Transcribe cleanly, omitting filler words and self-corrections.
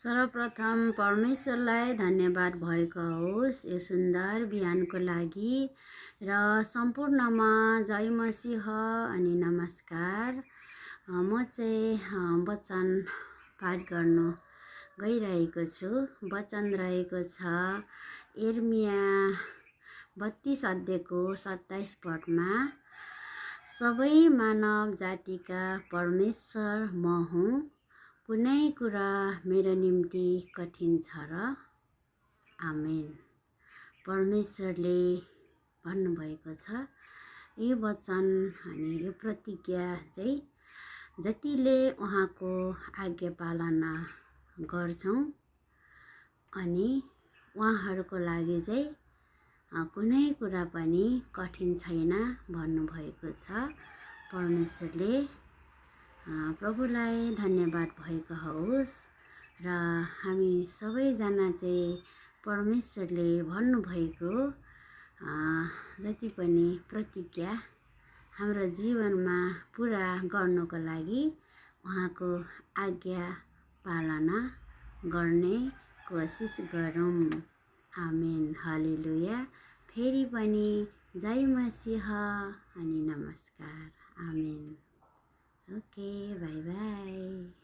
सर्वप्रथम परमेश्वरलाई धन्यवाद भएको होस् यो सुन्दर बिहानको लागि र सम्पूर्णमा जय मसीह अनि नमस्कार। म चाहिँ वचन पाठ गर्न गइरहेको छु। वचन रहेको छ यिर्मया 32 अध्यायको 27 पदमा, सबै मानव जातिका परमेश्वर म हुँ, कुनै कुरा मेरो निम्ति कठिन छ र? आमेन। परमेश्वरले भन्नुभएको छ यो वचन अनि यो प्रतिज्ञा चाहिँ जतिले उहाँको आज्ञा पालना गर्छौँ अनि उहाँहरूको लागि चाहिँ कुनै कुरा पनि कठिन छैन भन्नुभएको छ। परमेश्वरले प्रभुलाई धन्यवाद भएको होस् र हामी सबैजना चाहिँ परमेश्वरले भन्नुभएको जति पनि प्रतिज्ञा हाम्रो जीवनमा पुरा गर्नको लागि उहाँको आज्ञा पालना गर्ने कोसिस गरौँ। आमेन, हालेलुया। फेरि पनि जय मसीह अनि नमस्कार। आमेन। Okay, bye by.